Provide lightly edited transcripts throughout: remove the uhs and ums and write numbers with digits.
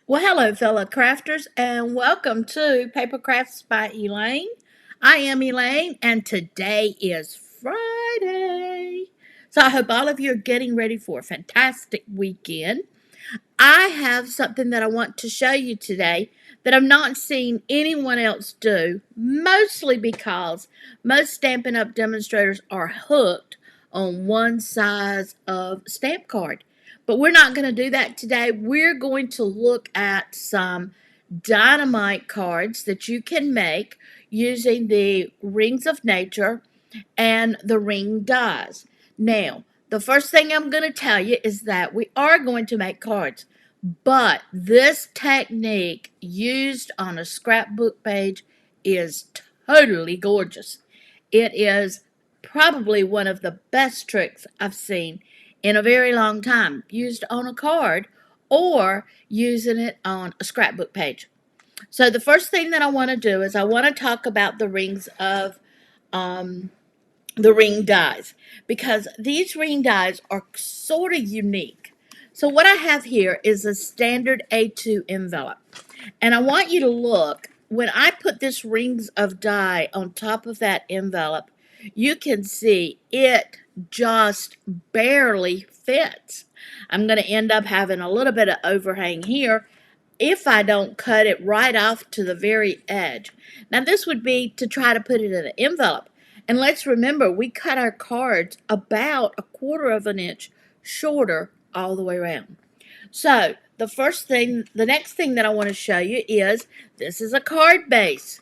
Well, hello, fellow crafters, and welcome to Paper Crafts by Elaine. I am Elaine, and today is Friday. So I hope all of you are getting ready for a fantastic weekend. I have something that I want to show you today that I've not seen anyone else do, mostly because most Stampin' Up! Demonstrators are hooked on one size of stamp card. But we're not going to do that today. We're going to look at some dynamite cards that you can make using the Rings of Nature and the ring dies. Now, the first thing I'm going to tell you is that we are going to make cards, but this technique used on a scrapbook page is totally gorgeous. It is probably one of the best tricks I've seen in a very long time, used on a card or using it on a scrapbook page. So the first thing that I want to do is I want to talk about um, the ring dies, because these ring dies are sort of unique. So what I have here is a standard A2 envelope, and I want you to look. When I put this rings of die on top of that envelope, you can see it just barely fits. I'm going to end up having a little bit of overhang here if I don't cut it right off to the very edge. Now this would be to try to put it in an envelope. And let's remember, we cut our cards about a quarter of an inch shorter all the way around. So the next thing that I want to show you is this is a card base.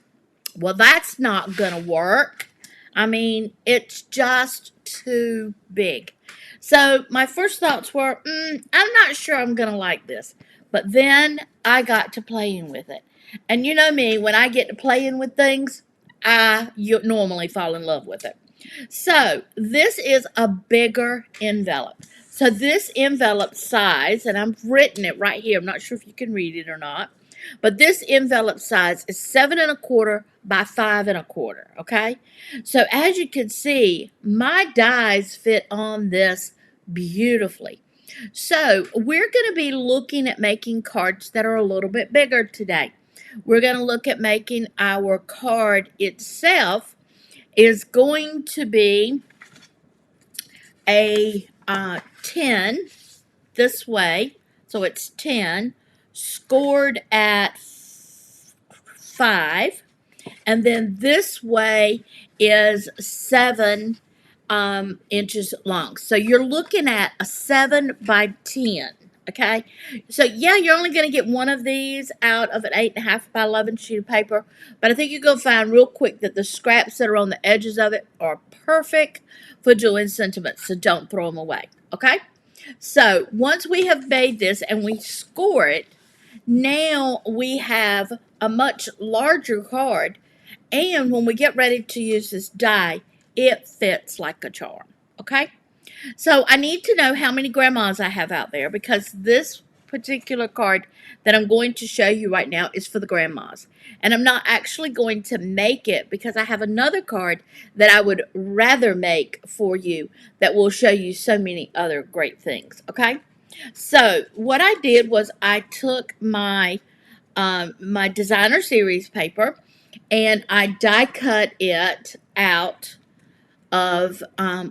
Well, that's not going to work. I mean, it's just too big. So my first thoughts were, I'm not sure I'm going to like this. But then I got to playing with it. And you know me, when I get to playing with things, I normally fall in love with it. So this is a bigger envelope. So this envelope size, and I've written it right here. I'm not sure if you can read it or not. But this envelope size is 7¼ by 5¼, okay? So as you can see, my dies fit on this beautifully. So we're going to be looking at making cards that are a little bit bigger today. We're going to look at making our card itself is going to be a 10 this way. So it's 10 scored at 5. And then this way is 7 inches long. So you're looking at a 7 by 10. Okay, so yeah, you're only going to get one of these out of an 8.5 by 11 sheet of paper, but I think you're going to find real quick that the scraps that are on the edges of it are perfect for doing sentiments, so don't throw them away. Okay, so once we have made this and we score it, now we have a much larger card, and when we get ready to use this die, it fits like a charm. Okay? So I need to know how many grandmas I have out there, because this particular card that I'm going to show you right now is for the grandmas. And I'm not actually going to make it because I have another card that I would rather make for you that will show you so many other great things. Okay? So what I did was I took my designer series paper and I die cut it out of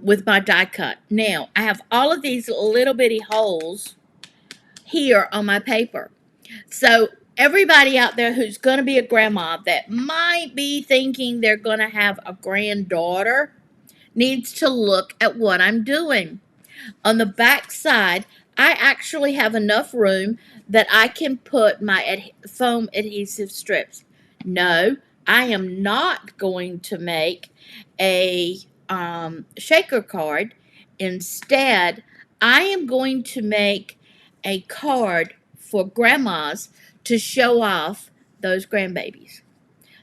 with my die cut. Now I have all of these little bitty holes here on my paper. So everybody out there who's going to be a grandma that might be thinking they're going to have a granddaughter needs to look at what I'm doing. On the back side, I actually have enough room that I can put my foam adhesive strips. No, I am not going to make a shaker card. Instead, I am going to make a card for grandmas to show off those grandbabies.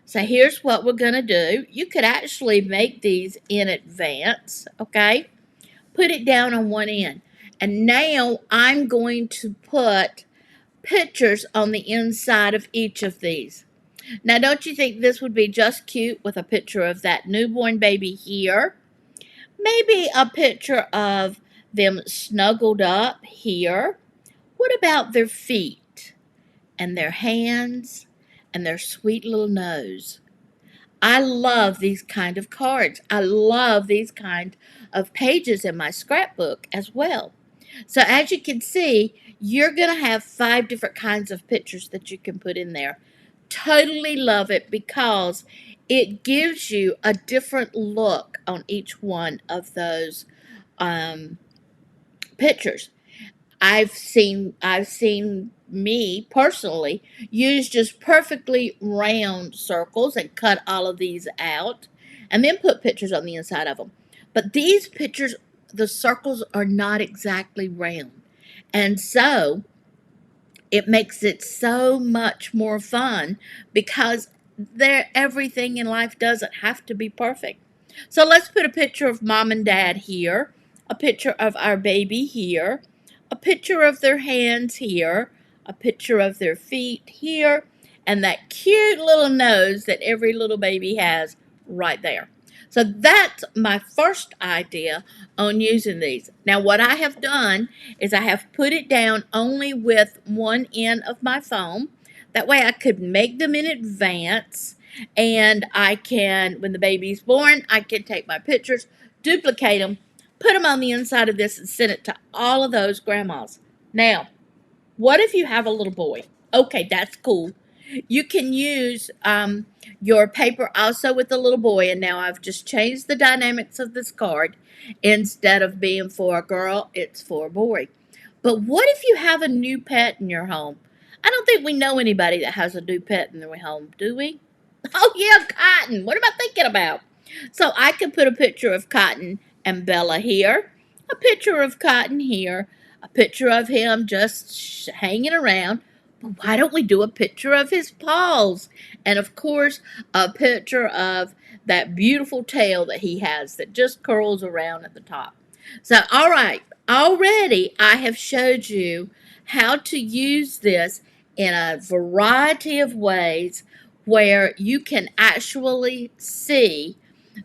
So here's what we're going to do. You could actually make these in advance, okay? Put it down on one end. And now I'm going to put pictures on the inside of each of these. Now, don't you think this would be just cute with a picture of that newborn baby here? Maybe a picture of them snuggled up here. What about their feet? and their hands and their sweet little nose. I love these kind of cards. I love these kind of pages in my scrapbook as well. So as you can see, you're going to have 5 different kinds of pictures that you can put in there. Totally love it because it gives you a different look on each one of those um, pictures. I've seen me personally use just perfectly round circles and cut all of these out and then put pictures on the inside of them. But these pictures, the circles are not exactly round. And so it makes it so much more fun because everything in life doesn't have to be perfect. So let's put a picture of mom and dad here, a picture of our baby here, a picture of their hands here, a picture of their feet here, and that cute little nose that every little baby has right there. So that's my first idea on using these. Now what I have done is I have put it down only with one end of my phone. That way I could make them in advance, and I can, when the baby's born, I can take my pictures, duplicate them, put them on the inside of this, and send it to all of those grandmas. Now, what if you have a little boy? Okay, that's cool. You can use your paper also with the little boy, and now I've just changed the dynamics of this card. Instead of being for a girl, it's for a boy. But what if you have a new pet in your home? I don't think we know anybody that has a new pet in their home, do we? Oh, yeah, Cotton. What am I thinking about? So I could put a picture of Cotton and Bella here, a picture of Cotton here, a picture of him just hanging around. But why don't we do a picture of his paws? And of course, a picture of that beautiful tail that he has that just curls around at the top. So, all right, already I have showed you how to use this in a variety of ways where you can actually see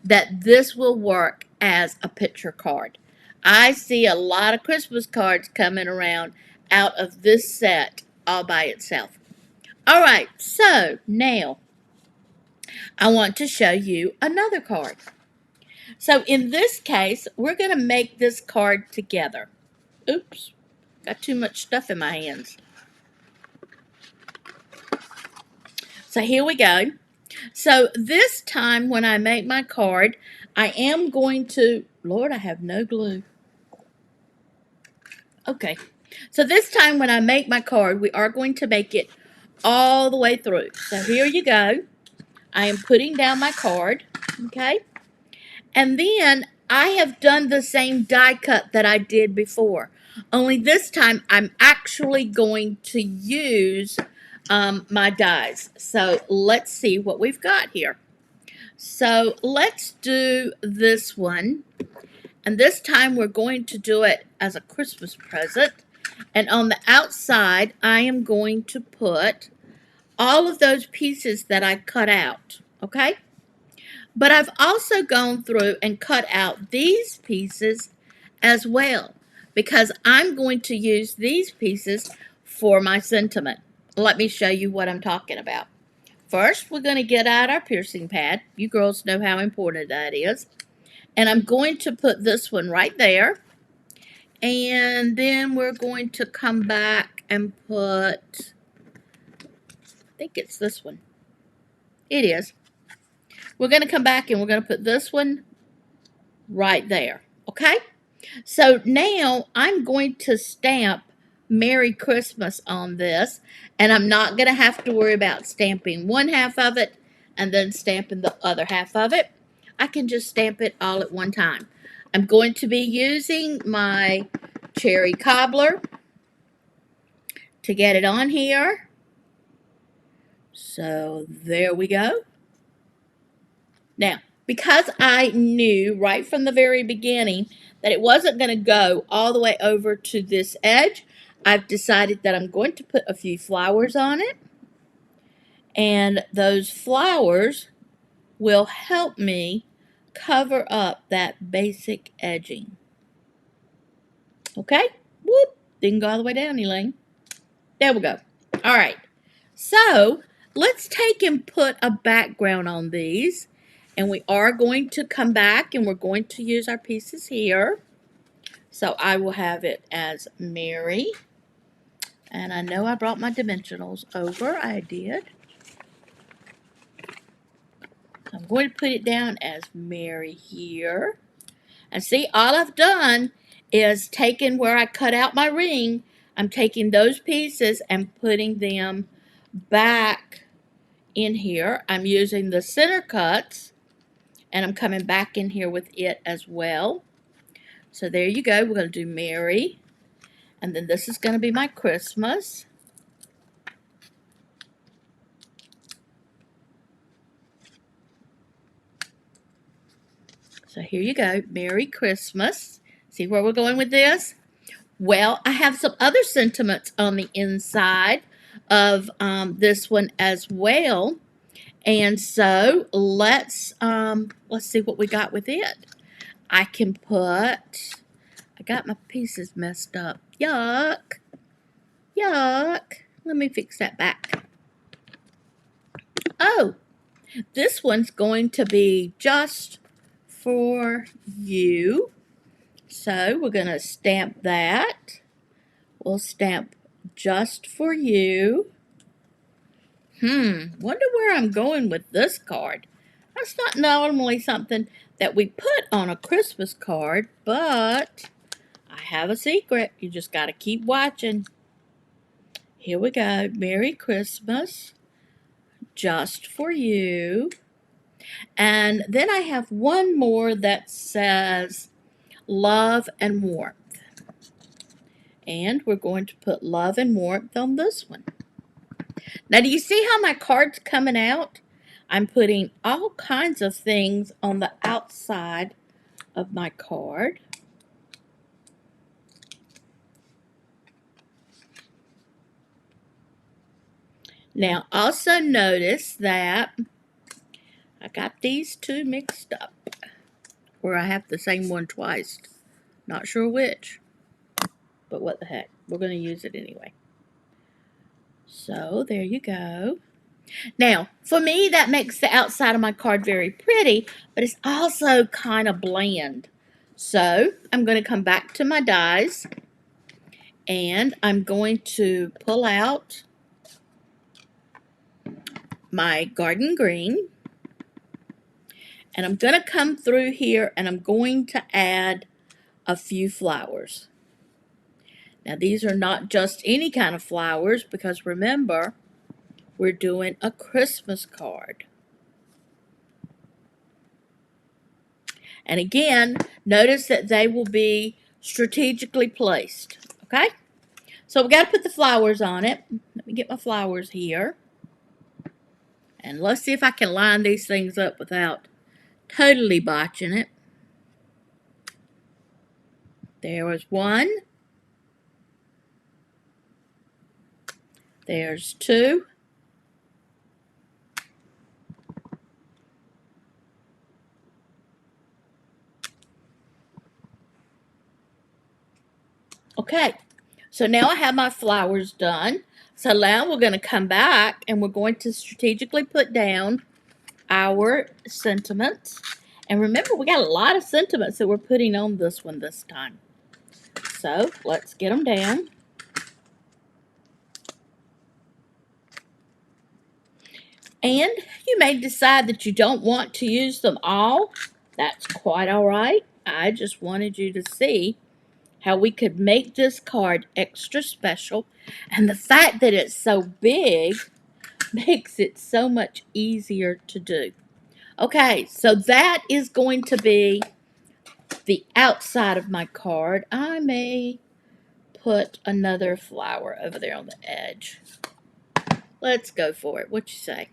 that this will work as a picture card. I see a lot of Christmas cards coming around out of this set all by itself. All right, so now I want to show you another card. So in this case, we're going to make this card together. Oops, got too much stuff in my hands. So here we go. So this time when I make my card, I am going to, Lord, I have no glue. Okay. So this time when I make my card, we are going to make it all the way through. So here you go. I am putting down my card. Okay. And then I have done the same die cut that I did before. Only this time I'm actually going to use my dies. So let's see what we've got here. So let's do this one. And this time we're going to do it as a Christmas present. And on the outside, I am going to put all of those pieces that I cut out. Okay? But I've also gone through and cut out these pieces as well, because I'm going to use these pieces for my sentiment. Let me show you what I'm talking about. First, we're going to get out our piercing pad. You girls know how important that is. And I'm going to put this one right there. And then we're going to come back and put, I think it's this one. It is. We're going to come back and we're going to put this one right there. Okay? So now I'm going to stamp Merry Christmas on this, and I'm not going to have to worry about stamping one half of it and then stamping the other half of it. I can just stamp it all at one time. I'm going to be using my cherry cobbler to get it on here. So there we go. Now, because I knew right from the very beginning that it wasn't going to go all the way over to this edge, I've decided that I'm going to put a few flowers on it. And those flowers will help me cover up that basic edging. Okay? Whoop. Didn't go all the way down, Elaine. There we go. All right. So let's take and put a background on these. And we are going to come back and we're going to use our pieces here. So I will have it as Mary. And I know I brought my dimensionals over. I did. So I'm going to put it down as Mary here. And see, all I've done is taken where I cut out my ring. I'm taking those pieces and putting them back in here. I'm using the center cuts. And I'm coming back in here with it as well. So there you go. We're going to do Mary. And then this is going to be my Christmas. So here you go. Merry Christmas. See where we're going with this? Well, I have some other sentiments on the inside of this one as well. And so let's see what we got with it. I can put, I got my pieces messed up. Yuck. Yuck. Let me fix that back. Oh, this one's going to be just for you. So we're going to stamp that. We'll stamp just for you. Wonder where I'm going with this card. That's not normally something that we put on a Christmas card, but I have a secret. You just got to keep watching. Here we go. Merry Christmas. Just for you. And then I have one more that says love and warmth. And we're going to put love and warmth on this one. Now, do you see how my card's coming out? I'm putting all kinds of things on the outside of my card. Now, also notice that I got these two mixed up, where I have the same one twice. Not sure which, but what the heck. We're going to use it anyway. So, there you go. Now, for me, that makes the outside of my card very pretty, but it's also kind of bland. So, I'm going to come back to my dies, and I'm going to pull out my garden green, and I'm going to come through here, and I'm going to add a few flowers. Now, these are not just any kind of flowers, because remember, we're doing a Christmas card. And again, notice that they will be strategically placed, okay? So we got to put the flowers on it. Let me get my flowers here. And let's see if I can line these things up without totally botching it. There was one. There's two. Okay, so now I have my flowers done. So now we're going to come back and we're going to strategically put down our sentiments. And remember, we got a lot of sentiments that we're putting on this one this time. So let's get them down. And you may decide that you don't want to use them all. That's quite all right. I just wanted you to see how we could make this card extra special. And the fact that it's so big makes it so much easier to do. Okay, so that is going to be the outside of my card. I may put another flower over there on the edge. Let's go for it. What you say?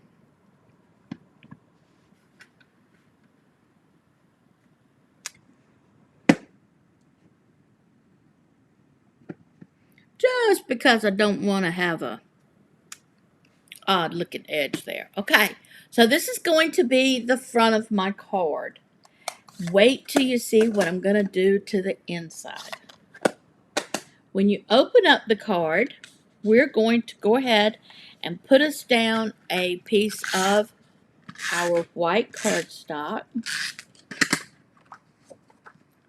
Just because I don't want to have a odd looking edge there. Okay, so this is going to be the front of my card. Wait till you see what I'm going to do to the inside. When you open up the card, we're going to go ahead and put us down a piece of our white cardstock.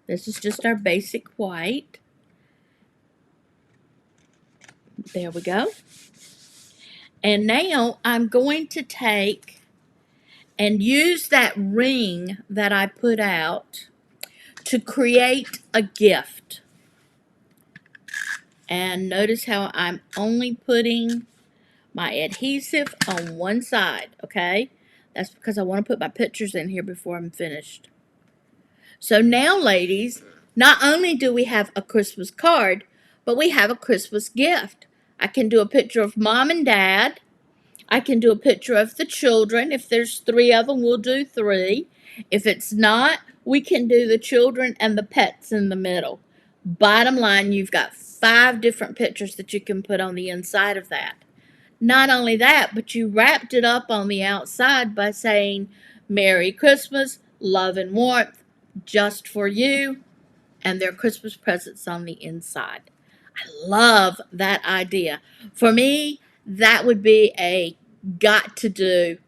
This is just our basic white. There we go. And now I'm going to take and use that ring that I put out to create a gift. And notice how I'm only putting my adhesive on one side, okay? That's because I want to put my pictures in here before I'm finished. So now, ladies, not only do we have a Christmas card, but we have a Christmas gift. I can do a picture of mom and dad. I can do a picture of the children. If there's 3 of them, we'll do 3. If it's not, we can do the children and the pets in the middle. Bottom line, you've got 5 different pictures that you can put on the inside of that. Not only that, but you wrapped it up on the outside by saying, Merry Christmas, love and warmth, just for you, and their Christmas presents on the inside. I love that idea. For me, that would be a got to do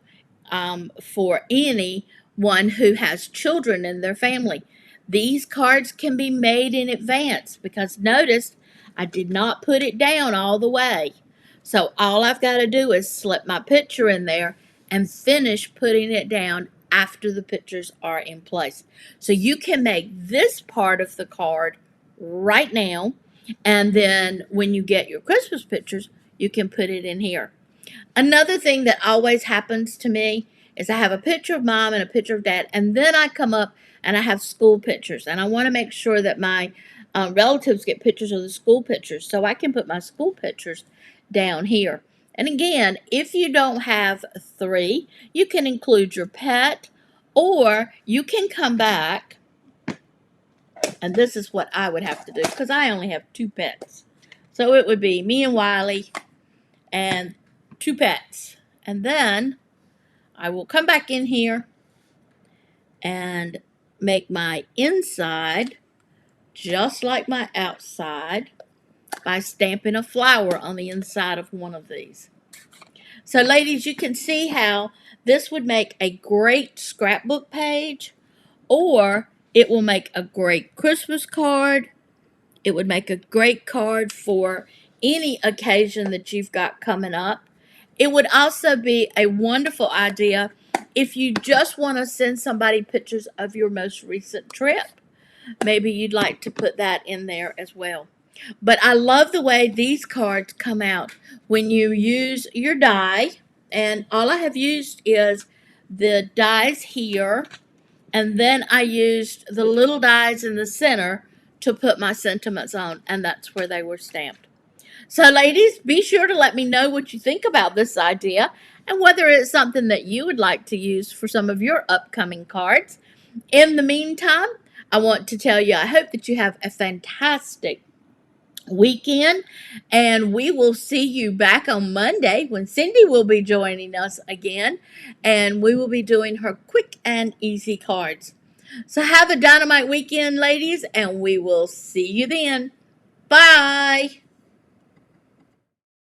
for anyone who has children in their family. These cards can be made in advance because notice I did not put it down all the way. So all I've got to do is slip my picture in there and finish putting it down after the pictures are in place. So you can make this part of the card right now, and then when you get your Christmas pictures, you can put it in here. Another thing that always happens to me is I have a picture of mom and a picture of dad, and then I come up and I have school pictures, and I want to make sure that my relatives get pictures of the school pictures, so I can put my school pictures down here. And again, if you don't have 3, you can include your pet, or you can come back, and this is what I would have to do because I only have 2 pets. So it would be me and Wiley and 2 pets. And then I will come back in here and make my inside just like my outside by stamping a flower on the inside of one of these. So ladies, you can see how this would make a great scrapbook page, or it will make a great Christmas card. It would make a great card for any occasion that you've got coming up. It would also be a wonderful idea if you just want to send somebody pictures of your most recent trip. Maybe you'd like to put that in there as well. But I love the way these cards come out when you use your die. And all I have used is the dies here. And then I used the little dies in the center to put my sentiments on. And that's where they were stamped. So ladies, be sure to let me know what you think about this idea and whether it's something that you would like to use for some of your upcoming cards. In the meantime, I want to tell you, I hope that you have a fantastic weekend, and we will see you back on Monday when Cindy will be joining us again, and we will be doing her quick and easy cards. So have a dynamite weekend, ladies, and we will see you then. Bye.